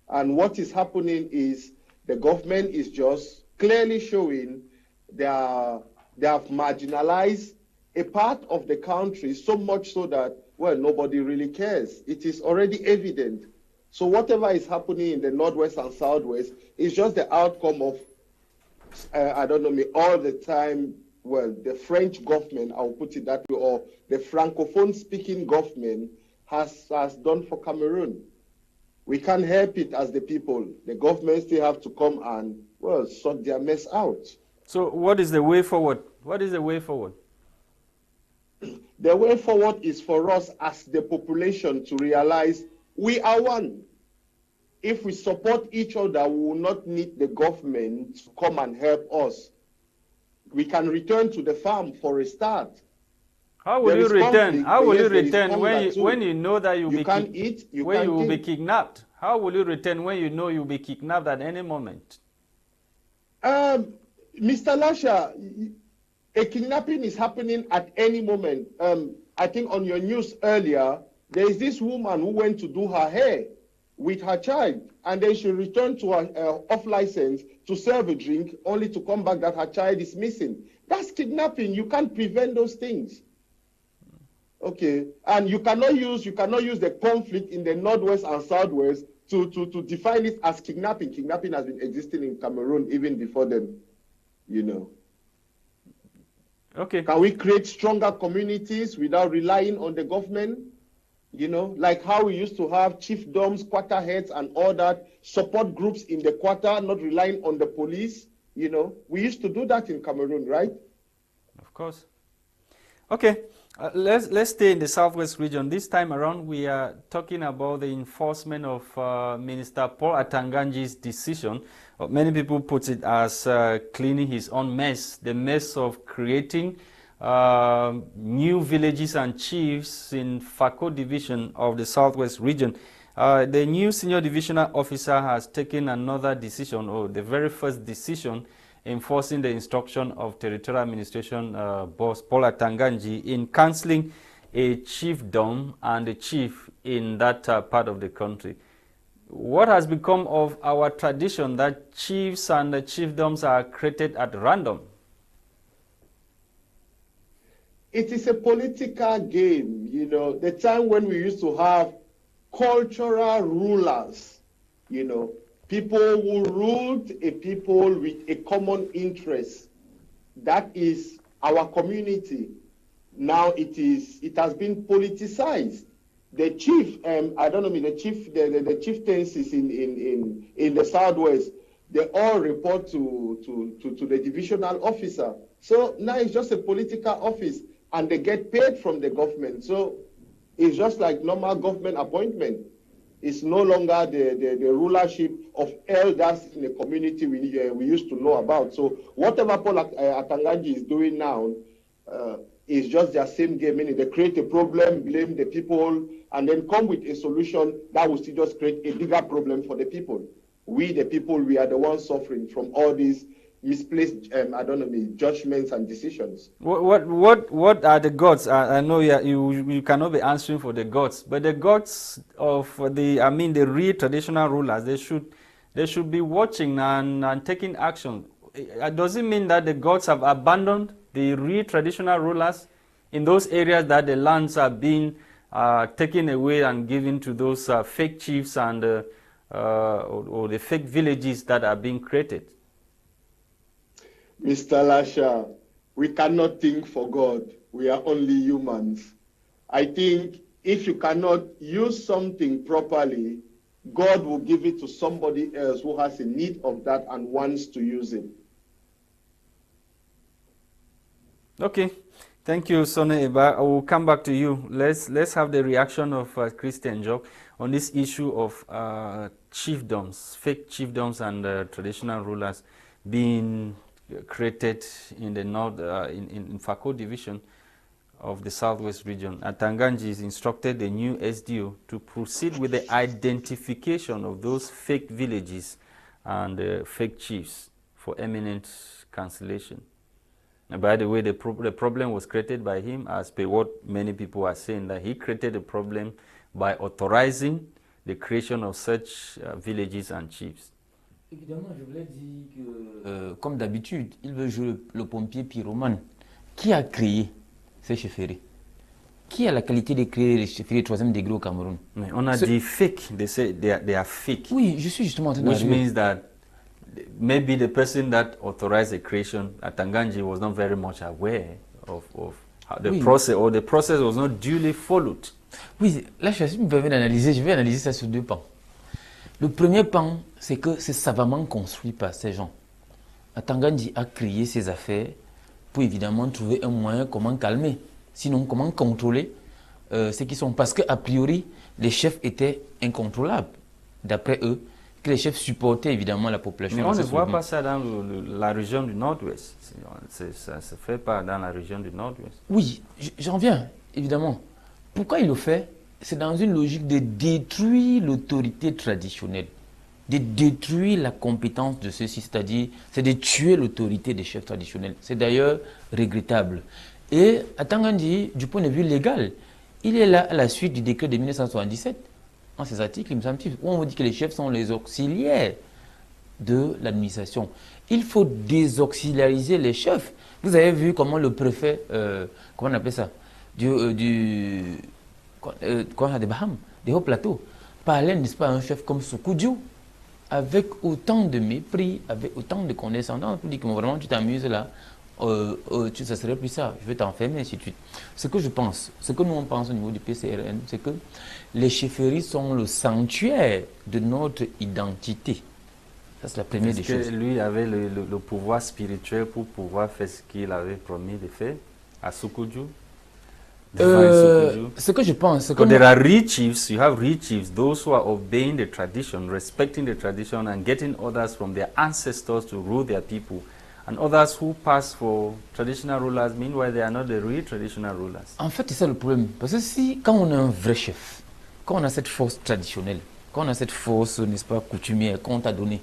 And what is happening is the government is just clearly showing they have marginalized a part of the country so much so that, well, nobody really cares. It is already evident. So whatever is happening in the Northwest and Southwest is just the outcome of, all the time, well, the French government, I'll put it that way, or the Francophone-speaking government has done for Cameroon. We can't help it as the people. The government still have to come and, well, sort their mess out. So what is the way forward? What is the way forward? The way forward is for us as the population to realize we are one. If we support each other, we will not need the government to come and help us. We can return to the farm for a start. How will you return? How will you return when you know that you can't eat, you will be kidnapped? How will you return when you know you'll be kidnapped at any moment? Mr. Lasha, a kidnapping is happening at any moment. I think on your news earlier, there is this woman who went to do her hair with her child, and then she returned to her off license to serve a drink, only to come back that her child is missing. That's kidnapping. You can't prevent those things. Okay, and you cannot use the conflict in the Northwest and Southwest to define it as kidnapping. Kidnapping has been existing in Cameroon even before then. Okay. Can we create stronger communities without relying on the government? Like how we used to have chiefdoms, quarter heads, and all that, support groups in the quarter, not relying on the police. We used to do that in Cameroon, right? Of course. Okay, let's stay in the Southwest region. This time around, we are talking about the enforcement of Minister Paul Atanganji's decision. Many people put it as cleaning his own mess, the mess of creating new villages and chiefs in Fako division of the Southwest region. The new senior divisional officer has taken another decision, or the very first decision, enforcing the instruction of Territorial Administration boss Paula Tanganji in cancelling a chiefdom and a chief in that part of the country. What has become of our tradition that chiefs and chiefdoms are created at random? It is a political game, you know, the time when we used to have cultural rulers, you know, people who ruled a people with a common interest. That is our community. Now it has been politicized. The chief, I don't know, the chieftaincies in the Southwest, they all report to the divisional officer. So now it's just a political office, and they get paid from the government. So it's just like normal government appointment. It's no longer the rulership of elders in the community we used to know about. So whatever Paul Atanganji is doing now is just their same game, meaning they create a problem, blame the people, and then come with a solution that will still just create a bigger problem for the people. We, the people, we are the ones suffering from all these misplaced, judgments and decisions. What are the gods? I know you cannot be answering for the gods, but the gods of the real traditional rulers, they should be watching and taking action. Does it mean that the gods have abandoned the real traditional rulers in those areas that the lands are being taken away and given to those fake chiefs and or the fake villages that are being created? Mr. Lasha, we cannot think for God. We are only humans. I think if you cannot use something properly, God will give it to somebody else who has a need of that and wants to use it. Okay. Thank you, Sona Eba. I will come back to you. Let's have the reaction of Christain Njock on this issue of chiefdoms, fake chiefdoms and traditional rulers being created in the north, in Fako division of the Southwest region. Atanganji has instructed the new SDO to proceed with the identification of those fake villages and fake chiefs for eminent cancellation. And by the way, the problem was created by him, as per what many people are saying, that he created the problem by authorizing the creation of such villages and chiefs. Évidemment, je voulais dire que, comme d'habitude, il veut jouer le pompier pyromane. Qui a créé ces chefferies? Qui a la qualité de créer les chefferies 3e degré au Cameroun? Mais on a dit fake. They say they are fake. Oui, je suis justement en train de Which means that maybe the person that authorized the creation at Tanganji was not very much aware of how the process, or the process was not duly followed. Oui, là, si me permets d'analyser, je vais analyser ça sur deux pans. Le premier pan, c'est que c'est savamment construit par ces gens. Tanganji a créé ses affaires pour évidemment trouver un moyen comment calmer, sinon comment contrôler ceux qui sont. Parce qu'a priori, les chefs étaient incontrôlables, d'après eux, que les chefs supportaient évidemment la population. Mais on ne voit pas ça dans la région du Nord-Ouest. Ça ne se fait pas dans la région du Nord-Ouest. Oui, j'en viens, évidemment. Pourquoi il le fait? C'est dans une logique de détruire l'autorité traditionnelle, de détruire la compétence de ceux-ci, c'est-à-dire c'est de tuer l'autorité des chefs traditionnels. C'est d'ailleurs regrettable. Et Tanganji, du point de vue légal, il est là à la suite du décret de 1977, dans ces articles, il me semble, où on dit que les chefs sont les auxiliaires de l'administration. Il faut désauxiliariser les chefs. Vous avez vu comment le préfet, comment on appelle ça, des Bahamas, des hauts plateaux, parlait, n'est-ce pas, un chef comme Soukoudjou, avec autant de mépris, avec autant de condescendance, pour dire que vraiment tu t'amuses là, ça serait plus ça, je vais t'enfermer, ainsi de suite. Ce que je pense, ce que nous on pense au niveau du PCRN, c'est que les chefferies sont le sanctuaire de notre identité. Ça, c'est la première des choses. Est-ce que lui avait le pouvoir spirituel pour pouvoir faire ce qu'il avait promis de faire à Soukoudjou? Ce que je pense, c'est que there are real chiefs, you have real chiefs, those who are obeying the tradition, respecting the tradition and getting orders from their ancestors to rule their people And others who pass for traditional rulers, meanwhile, they are not the real traditional rulers. En fait, c'est ça le problème. Parce que si, quand on a un vrai chef, quand on a cette force traditionnelle, quand on a cette force, n'est-ce pas, coutumière, qu'on t'a donné,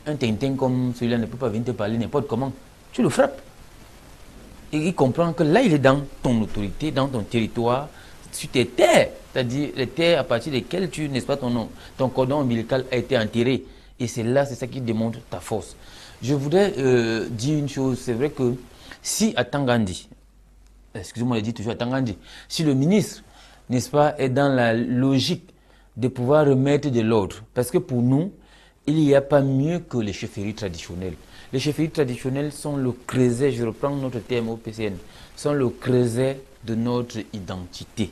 un tintin comme celui-là ne peut pas venir te parler n'importe comment, tu le frappes. Et il comprend que là, il est dans ton autorité, dans ton territoire, sur tes terres, c'est-à-dire les terres à partir desquelles tu, n'est-ce pas, ton cordon ombilical a été enterré. Et c'est là, c'est ça qui démontre ta force. Je voudrais dire une chose, c'est vrai que si à Tangandi, excusez-moi de dire toujours à Tangandi, si le ministre, n'est-ce pas, est dans la logique de pouvoir remettre de l'ordre, parce que pour nous, il n'y a pas mieux que les chefferies traditionnelles. Les chefferies traditionnelles sont le creuset, je reprends notre terme au PCN, sont le creuset de notre identité.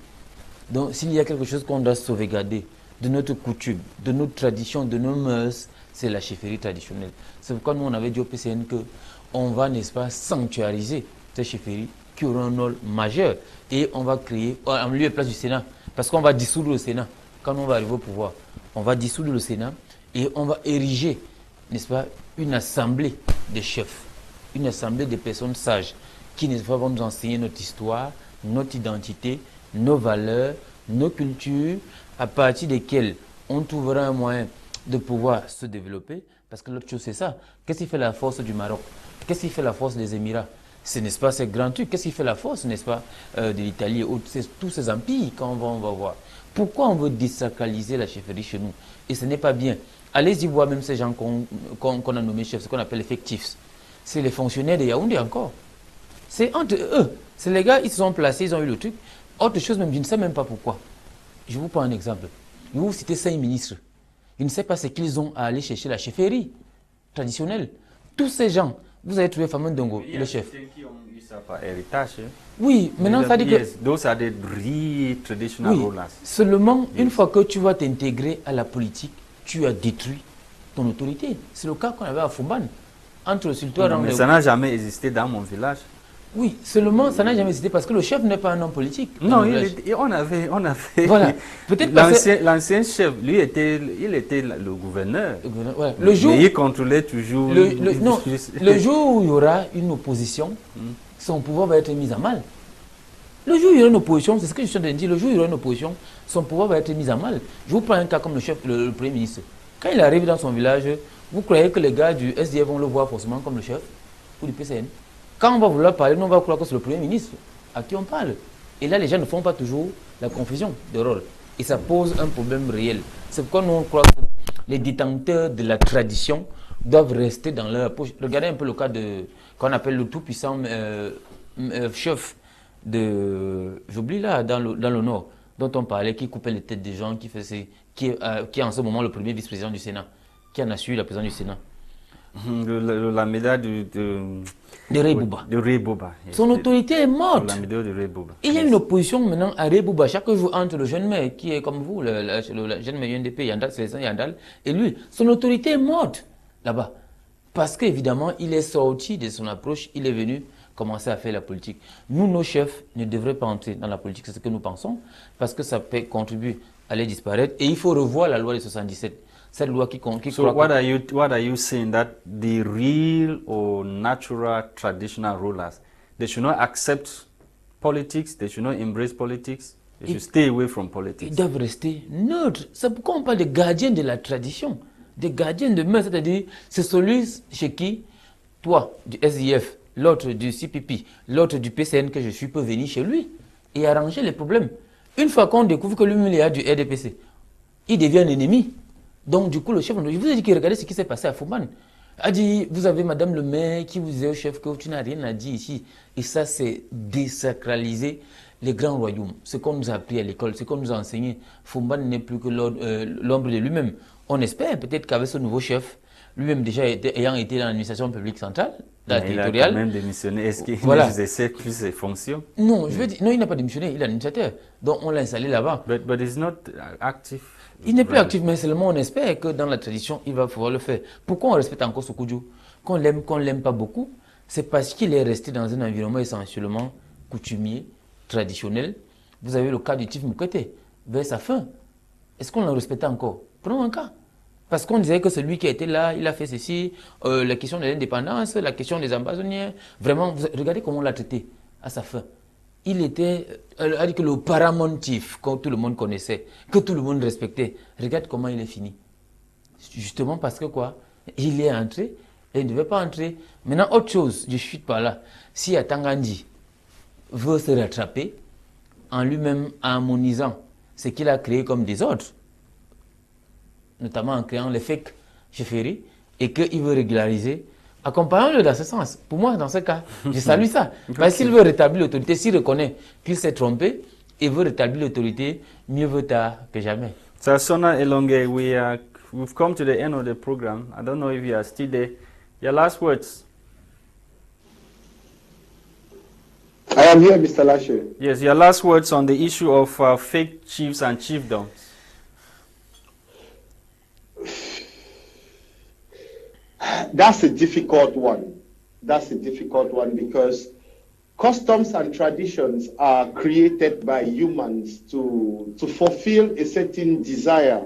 Donc s'il y a quelque chose qu'on doit sauvegarder de notre coutume, de notre tradition, de nos mœurs, c'est la chefferie traditionnelle. C'est pourquoi nous on avait dit au PCN qu'on va, n'est-ce pas, sanctuariser ces chefferies qui auront un rôle majeur et on va créer, en lieu et place du Sénat, parce qu'on va dissoudre le Sénat quand on va arriver au pouvoir. On va dissoudre le Sénat et on va ériger, n'est-ce pas, une assemblée de chefs, une assemblée de personnes sages qui, n'est-ce pas, vont nous enseigner notre histoire, notre identité, nos valeurs, nos cultures, à partir desquelles on trouvera un moyen de pouvoir se développer. Parce que l'autre chose, c'est ça. Qu'est-ce qui fait la force du Maroc? Qu'est-ce qui fait la force des Émirats? C'est, n'est-ce pas, ces grands trucs. Qu'est-ce qui fait la force, n'est-ce pas, de l'Italie, tous ces empires qu'on on va voir. Pourquoi on veut désacraliser la chefferie chez nous? Et ce n'est pas bien. Allez-y voir même ces gens qu'on a nommés chefs, ce qu'on appelle effectifs. C'est les fonctionnaires de Yaoundé encore. C'est entre eux. C'est les gars, ils se sont placés, ils ont eu le truc. Autre chose même, je ne sais même pas pourquoi. Je vous prends un exemple. Je vais vous citer 5 ministres. Je ne sais pas ce qu'ils ont à aller chercher la chefferie traditionnelle. Tous ces gens, vous avez trouvé Fameux Ndongo, le chef. Qui ont eu ça par héritage. Oui, maintenant ça dit que... Those are the real traditional rulers. Seulement, une fois que tu vas t'intégrer à la politique, tu as détruit ton autorité. C'est le cas qu'on avait à Fumban. Entre mais ça n'a jamais existé dans mon village. Oui, seulement ça n'a jamais existé parce que le chef n'est pas un homme politique. Non, on avait. Voilà. Peut-être l'ancien chef, lui il était le gouverneur. Voilà. Le jour, mais il contrôlait toujours. Le jour où il y aura une opposition, son pouvoir va être mis à mal. Le jour où il y aura une opposition, c'est ce que je suis en train de dire. Le jour où il y aura une opposition, son pouvoir va être mis à mal. Je vous prends un cas comme le chef, le Premier ministre. Quand il arrive dans son village, vous croyez que les gars du SDF vont le voir forcément comme le chef ou du PCN? Quand on va vouloir parler, nous on va croire que c'est le Premier ministre à qui on parle. Et là, les gens ne font pas toujours la confusion de rôle. Et ça pose un problème réel. C'est pourquoi nous on croit que les détenteurs de la tradition doivent rester dans leur poche. Regardez un peu le cas de qu'on appelle le tout-puissant chef de, j'oublie là, dans le Nord, dont on parlait, qui coupait les têtes des gens, qui est en ce moment le premier vice-président du Sénat, qui en a suivi la présidence du Sénat. La médaille de Rey Bouba. De Rey Bouba. Son autorité est morte. La médaille de Rey Bouba. Il y a une opposition maintenant à Rey Bouba. Chaque jour entre le jeune maire, qui est comme vous, le jeune maire UNDP, Yandal, Yandal, et lui, son autorité est morte là-bas. Parce qu'évidemment, il est sorti de son approche, il est venu commencer à faire la politique. Nous, nos chefs ne devraient pas entrer dans la politique, c'est ce que nous pensons, parce que ça peut contribuer à les disparaître. Et il faut revoir la loi de 77. Cette loi qui So what are you saying, that the real or natural traditional rulers, they should not accept politics, they should not embrace politics, they should stay away from politics? Ils doivent rester neutres. C'est pourquoi on parle de gardiens de la tradition, des gardiens de mœurs, c'est-à-dire c'est celui chez qui, toi, du SIF, l'autre du CPP, l'autre du PCN que je suis, peut venir chez lui et arranger les problèmes. Une fois qu'on découvre que lui, il est du RDPC, il devient un ennemi. Donc, du coup, le chef, je vous ai dit qu'il regardait ce qui s'est passé à Fouman. A dit, vous avez madame le maire qui vous disait au chef que tu n'as rien à dire ici. Et ça, c'est désacraliser les grands royaumes. Ce qu'on nous a appris à l'école, ce qu'on nous a enseigné. Fouman n'est plus que l'ombre de lui-même. On espère peut-être qu'avec ce nouveau chef, lui-même déjà ayant été dans l'administration publique centrale, territoriale. Il a quand même démissionné. Est-ce qu'il exerçait plus ses fonctions? Non, je veux dire, non, il n'a pas démissionné, il est administrateur. Donc, on l'a installé là-bas. But he's not active. Il n'est plus actif, mais seulement on espère que dans la tradition, il va pouvoir le faire. Pourquoi on respecte encore Sokoudjou? Qu'on l'aime pas beaucoup, c'est parce qu'il est resté dans un environnement essentiellement coutumier, traditionnel. Vous avez le cas du Tif Moukete, vers sa fin. Est-ce qu'on le respecte encore? Prenons un cas. Parce qu'on disait que celui qui était là, il a fait ceci, la question de l'indépendance, la question des ambazoniens. Vraiment, regardez comment on l'a traité à sa fin. Il était, a dit que le paramontif, que tout le monde connaissait, que tout le monde respectait. Regarde comment il est fini. Justement parce que quoi? Il est entré et il ne devait pas entrer. Maintenant, autre chose, je chute par là. Si Atangandi veut se rattraper en lui-même harmonisant ce qu'il a créé comme désordre, notamment en créant les fake chefferies, et qu'il veut régulariser, accompagnons-le dans ce sens. Pour moi, dans ce cas, je salue ça. Parce qu'il veut rétablir l'autorité, s'il reconnaît qu'il s'est trompé et veut rétablir l'autorité, mieux vaut tard que jamais. So Sona Elonge, we've come to the end of the program. I don't know if you are still there. Your last words. I am here, Mr. Lasha. Yes, your last words on the issue of fake chiefs and chiefdoms. That's a difficult one. That's a difficult one because customs and traditions are created by humans to fulfill a certain desire.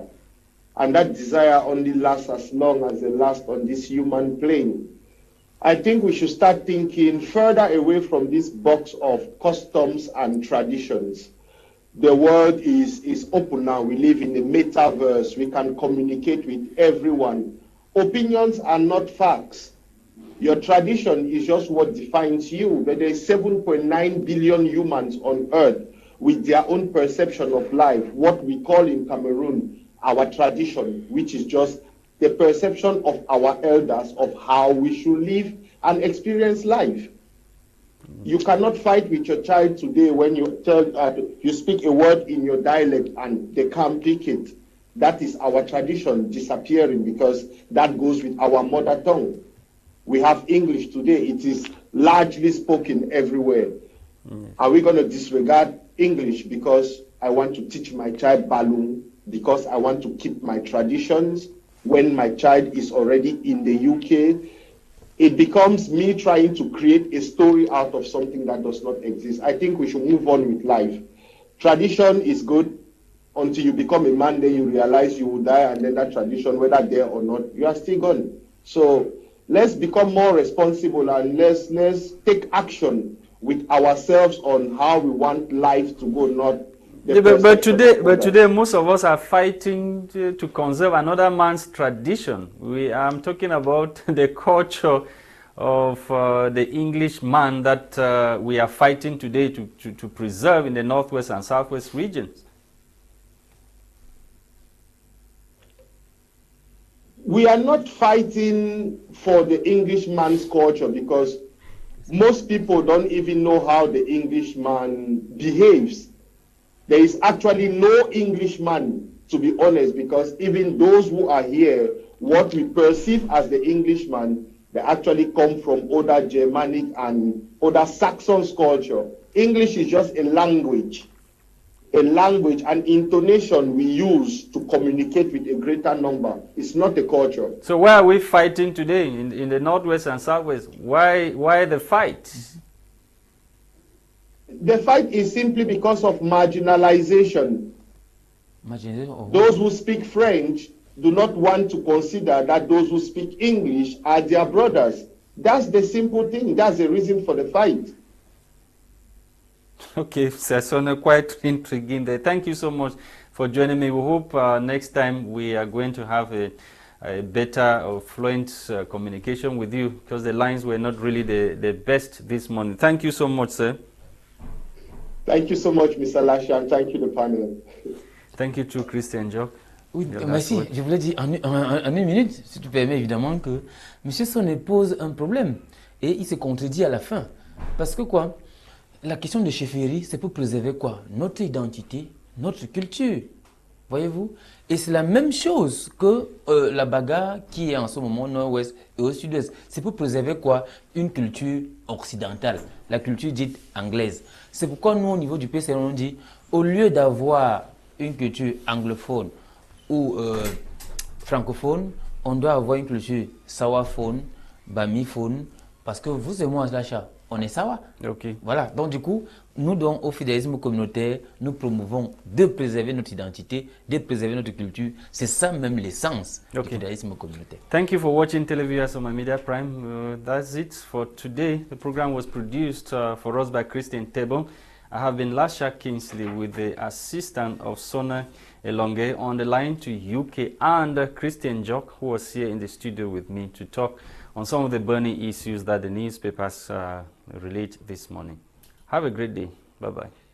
And that desire only lasts as long as it lasts on this human plane. I think we should start thinking further away from this box of customs and traditions. The world is open now. We live in the metaverse. We can communicate with everyone. Opinions are not facts. Your tradition is just what defines you. But there is 7.9 billion humans on earth with their own perception of life, what we call in Cameroon our tradition, which is just the perception of our elders of how we should live and experience life. You cannot fight with your child today when you you speak a word in your dialect and they can't pick it. That is our tradition disappearing because that goes with our mother tongue. We have English today. It is largely spoken everywhere. Are we going to disregard English because I want to teach my child Balloon, because I want to keep my traditions when my child is already in the UK? It becomes me trying to create a story out of something that does not exist. I think we should move on with life. Tradition is good until you become a man, then you realize you will die, and then that tradition, whether there or not, you are still gone. So let's become more responsible and let's take action with ourselves on how we want life to go, not yeah, but today most of us are fighting to conserve another man's tradition. I'm talking about the culture of the English man that we are fighting today to preserve in the northwest and southwest regions. We are not fighting for the Englishman's culture because most people don't even know how the Englishman behaves. There is actually no Englishman, to be honest, because even those who are here, what we perceive as the Englishman, they actually come from other Germanic and other Saxon culture. English is just a language and intonation we use to communicate with a greater number. It's not a culture. So why are we fighting today in the northwest and southwest? Why the fight? The fight is simply because of marginalization. Those who speak French do not want to consider that those who speak English are their brothers. That's the simple thing. That's the reason for the fight. Okay, Sona, quite intriguing there. Thank you so much for joining me. We hope next time we are going to have a better or fluent communication with you, because the lines were not really the best this morning. Thank you so much, sir. Thank you so much, Mr. Lasha, and thank you, the panel. Thank you too, Christain, Njock. Oui, merci. Je voulais dire en une minute, si tu permets évidemment, que M. Sona pose un problème et il se contredit à la fin. Parce que quoi? La question de chefferie, c'est pour préserver quoi? Notre identité, notre culture. Voyez-vous? Et c'est la même chose que la bagarre qui est en ce moment au nord-ouest et au sud-ouest. C'est pour préserver quoi? Une culture occidentale, la culture dite anglaise. C'est pourquoi nous, au niveau du PCL, on dit, au lieu d'avoir une culture anglophone ou francophone, on doit avoir une culture sawaphone, bamiphone, parce que vous et moi, Lasha, on est sawa. Okay. Voilà, donc du coup, nous, donc, au fidélisme communautaire, nous promouvons de préserver notre identité, de préserver notre culture. C'est ça même l'essence du fidélisme communautaire. Thank you for watching Television Soma Media Prime. That's it for today. The program was produced for us by Christain Tebong. I have been Lasha Kingsley with the assistant of Sona Elonge on the line to UK, and Christain Njock, who was here in the studio with me to talk on some of the burning issues that the newspapers relate this morning. Have a great day. Bye-bye.